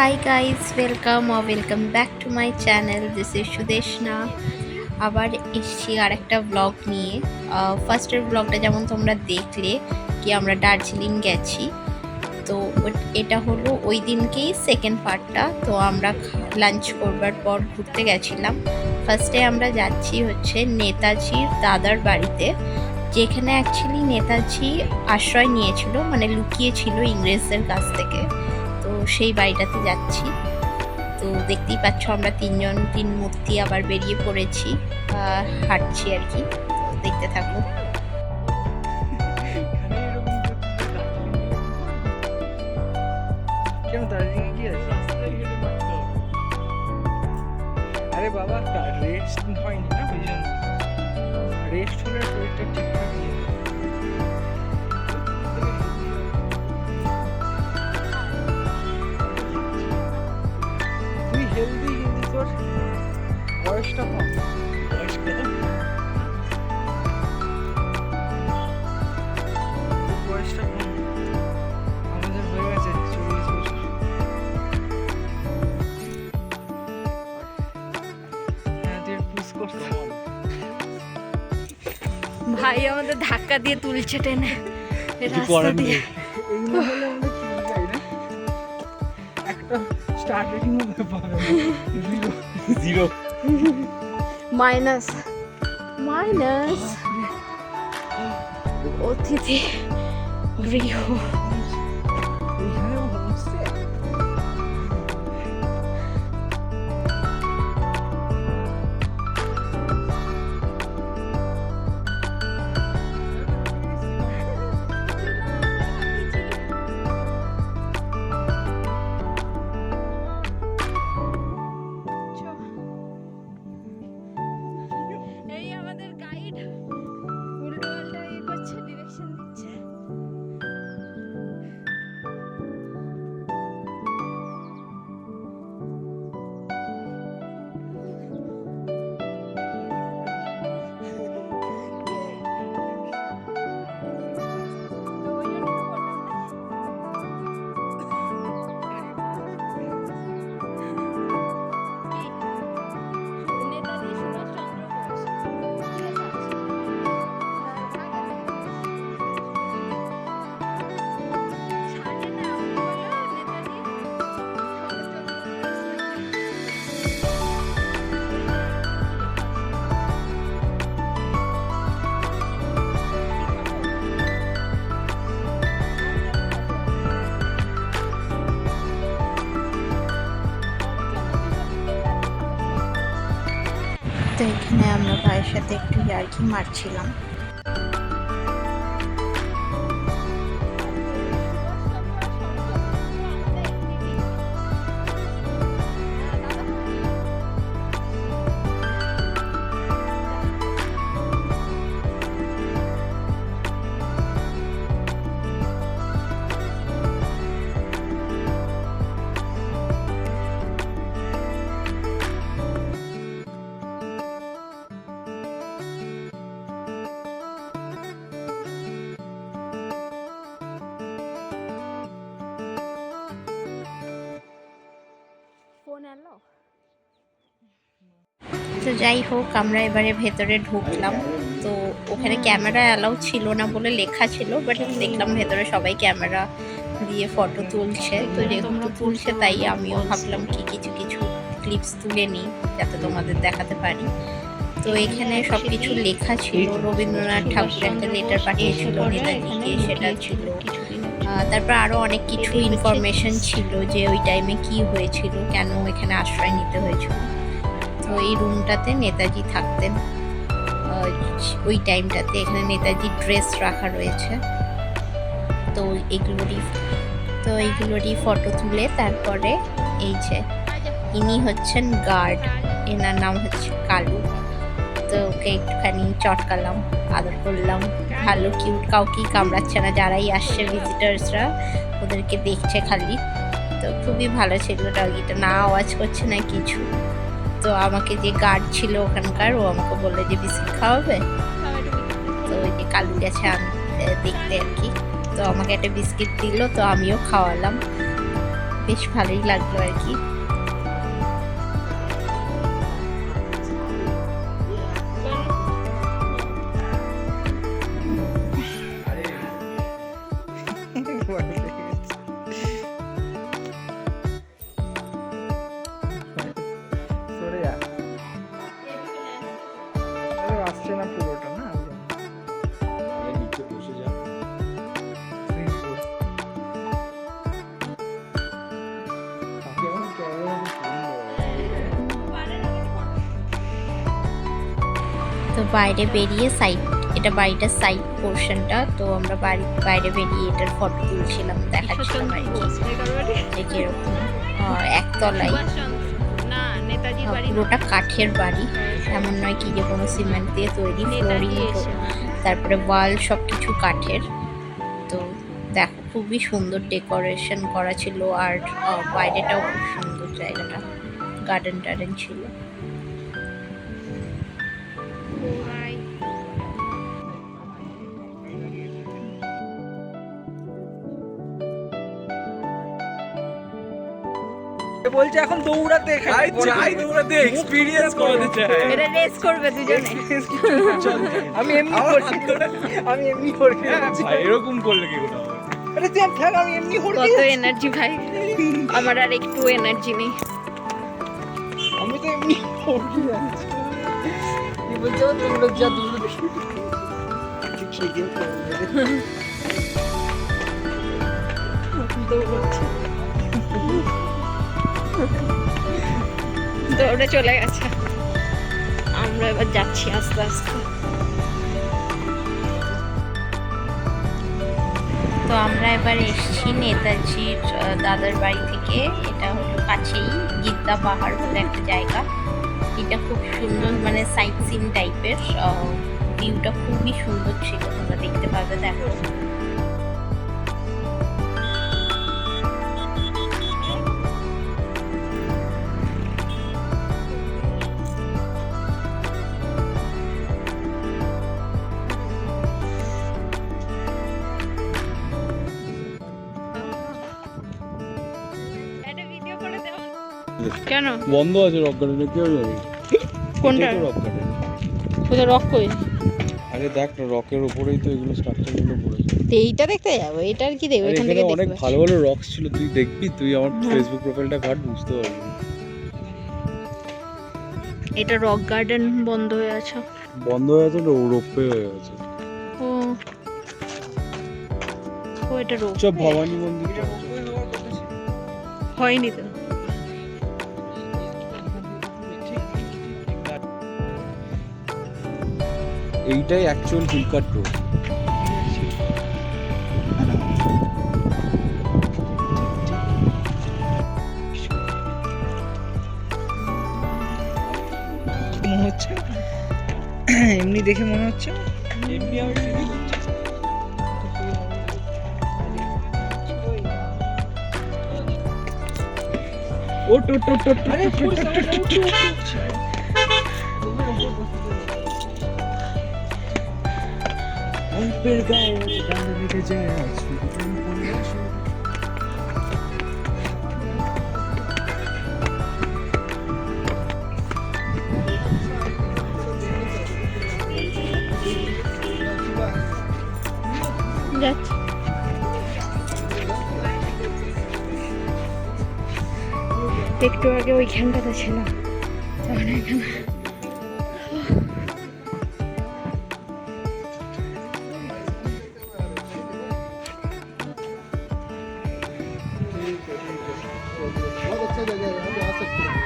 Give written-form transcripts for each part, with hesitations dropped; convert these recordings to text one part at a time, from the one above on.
Hi guys, welcome or welcome back to my channel. This is Sudeshna. আবার এসেছি আর একটা blog নিয়ে। ফার্স্টের ব্লগটা যেমন তোমরা দেখলে কি আমরা দার্জিলিং গেছি, তো এটা হলো ওই দিনকেই সেকেন্ড পার্টটা। তো আমরা লাঞ্চ করবার পর ঘুরতে গেছিলাম। ফার্স্টে আমরা যাচ্ছি হচ্ছে নেতাজির দাদার বাড়িতে, যেখানে অ্যাকচুয়ালি নেতাজি আশ্রয় নিয়েছিল, মানে লুকিয়েছিল ইংরেজদের কাছ থেকে। তো সেই বাড়িটাতে যাচ্ছি। তো দেখতেই পাচ্ছ আমরা তিন মূর্তি আবার বেরিয়ে পড়েছি, হাঁটছি আর কি। তো দেখতে থাকবো। আরে বাবা, রেস্ট হয়নি না, ওই জন্য। রেস্ট হলে শরীরটা ঠিকঠাক ইয়ে হয়। তুই হেলদি, কিন্তু তোর বয়সটা কম। বয়সটা কম, আমাদের হয়ে গেছে 40 বছর। হ্যাঁ, তুই পুশ করতে হবে। ভাই আমাদের ধাক্কা দিয়ে তুলছে টেনে রাস্তা দিয়ে। এইগুলো হলে আমরা চলে যাই না, একটা স্টার্ট রেটিং হবে পাবে 0 মাইনাস অতিথি গৃহ। এইখানে হোমস্টে। এই আমাদের গাইড উল্টো পাল্টা করছে, ডিরেকশন দিচ্ছে। তো এখানে আমরা ভাইয়ের সাথে একটু ইয়ার্কি মারছিলাম। তো যাই হোক, আমরা এবারে ভেতরে ঢুকলাম। তো ওখানে ক্যামেরা অ্যালাউ ছিল না বলে লেখা ছিল, বাট দেখলাম ভেতরে সবাই ক্যামেরা দিয়ে ফটো তুলছে। তো যেহেতু তুলছে তাই আমিও ভাবলাম কি কিছু ক্লিপস তুলে নিই, যাতে তোমাদের দেখাতে পারি। তো এখানে সব কিছু লেখা ছিল, রবীন্দ্রনাথ ঠাকুর একটা লেটার পাঠিয়েছিল নেতাজিকে, সেটা ছিল। তারপর আরও অনেক কিছু ইনফরমেশন ছিল যে ওই টাইমে কি হয়েছিল, কেন এখানে আশ্রয় নিতে হয়েছিল। তো এই রুমটাতে নেতাজি থাকতেন ওই টাইমটাতে। এখানে নেতাজির ড্রেস রাখা রয়েছে। তো এইগুলোরই ফটো তুলে তারপরে এই যে ইনি হচ্ছেন গার্ড, এনার নাম হচ্ছে কালু। তো ওকে একটুখানি চটকালাম, আদর করলাম। ভালো কিউট, কাউকেই কামড়াচ্ছে না, যারাই আসছে ভিজিটার্সরা ওদেরকে দেখছে খালি। তো খুবই ভালো ছিল ডগিটা, না আওয়াজ করছে না কিছু। তো আমাকে যে গার্ড ছিল ওখানকার, ও আমাকে বললো যে বিস্কিট খাওয়াবে। তো ওই যে কালু গেছে দেখতে আর কি, তো আমাকে একটা বিস্কিট দিল, তো আমিও খাওয়ালাম। বেশ ভালোই লাগলো আর কি। আসছে না পুরোটা না নিচে বসে যা। তো বাইরে বেরিয়ে এটা বাড়িটার সাইড পোর্শনটা, তো আমরা বাইরে বেরিয়ে এটার ফটো তুলছিলাম, দেখাচ্ছিলাম আর কি যে কিরকম একতলায় পুরোটা কাঠের বাড়ি, এমন নয় কি যে কোনো সিমেন্ট দিয়ে তৈরি, ফ্লোরিং তারপরে ওয়াল সব কিছু কাঠের। তো দেখো খুবই সুন্দর ডেকোরেশন করা ছিল, আর বাইরেটাও খুব সুন্দর, জায়গাটা গার্ডেন ছিল। বলছে এখন দৌড়াতে দৌড়াতে এক্সপেরিয়েন্স করতে চাই। এটা রেস করবে দুজনে। আমি এমনি করছি ভাই এরকম করলে কি করে হবে? আরে তুই থাক, আমি এমনি করছি। কত এনার্জি ভাই, আমার আর একটু এনার্জি নেই। আমি তো এমনি করছি যাচ্ছি। কি বলছো তোমরা যা দৌড়াতে ঠিক সেই দিন দৌড়ে চলে গেছে, আমরা এবার যাচ্ছি আস্তে আস্তে। তো আমরা এবার এসেছি নেতাজির দাদার বাড়ি থেকে। এটা হলো কাছেই গিদ্দা পাহাড় বলে একটা জায়গা। এটা খুব সুন্দর, মানে সাইট সিন টাইপের, ভিউটা খুবই সুন্দর ছিল, তোমরা দেখতে পাবে। দেখো কেন বন্ধ আছে রক গার্ডেনে, কেউ যাবে? কোনটা রক গার্ডেন? কোথায় রক কই? আরে দেখ না, রকের উপরেই তো এগুলো স্ট্রাকচারগুলো পড়েছে। এইটা দেখতে যাবো, এটা আর কি দেখবো? আরে এখান এখানে থেকে অনেক দেখতে ভালো ভালো রকস ছিল, তুই দেখবি, তুই আমার ফেসবুক প্রোফাইলটা ঘাট, বুঝতে পারবি। এটা রক গার্ডেন বন্ধ হয়ে আছে। বন্ধ হয়ে আছে না, রোপে হয়ে আছে। ও ও এটা রোপ সব ভবানী মন্দির হয়নি তো। এইটাই অ্যাকচুয়াল হিলকাট রোড। মনে হচ্ছে এমনি দেখে মনে হচ্ছে এমনি আমি ফিল করছি। ওট ওট ওট ওট, আরে অল্পের গায়ে ডাল রেখে যায় যাচ্ছি। একটু আগে ওইখানটাতে ছিলাম, তখন এখানে बहुत अच्छा जगह है, यहाँ पे आ सकते हैं।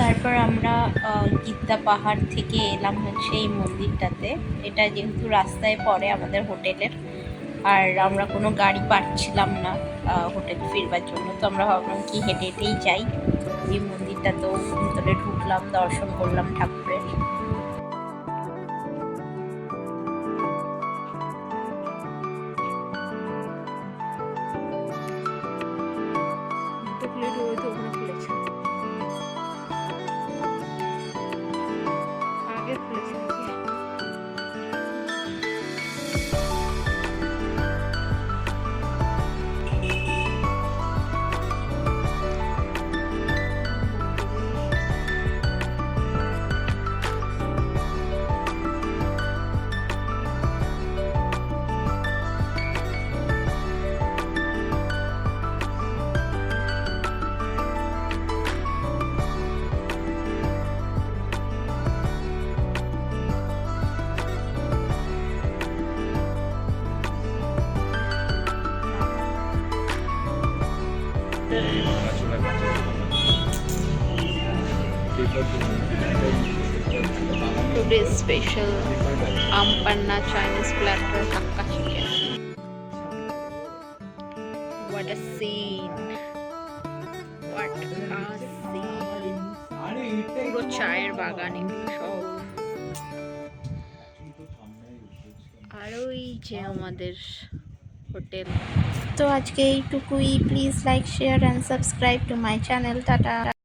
তারপর আমরা গিদ্দা পাহাড় থেকে এলাম হচ্ছে এই মন্দিরটাতে। এটা যেহেতু রাস্তায় পড়ে আমাদের হোটেলের, আর আমরা কোনো গাড়ি পাচ্ছিলাম না হোটেল ফিরবার জন্য, তো আমরা ভাবলাম কি হেঁটে হেঁটেই যাই। এই মন্দিরটাতেও ভিতরে ঢুকলাম, দর্শন করলাম ঠাকুরের। আগে খুলেছে Today's special Ampanna Chinese platter Hakka chicken. What a scene! What a scene! পুরো চায়ের বাগানে সব। আর ওই যে আমাদের হোটেল। তো আজকে এইটুকুই। Please like share and subscribe to my channel. Tata.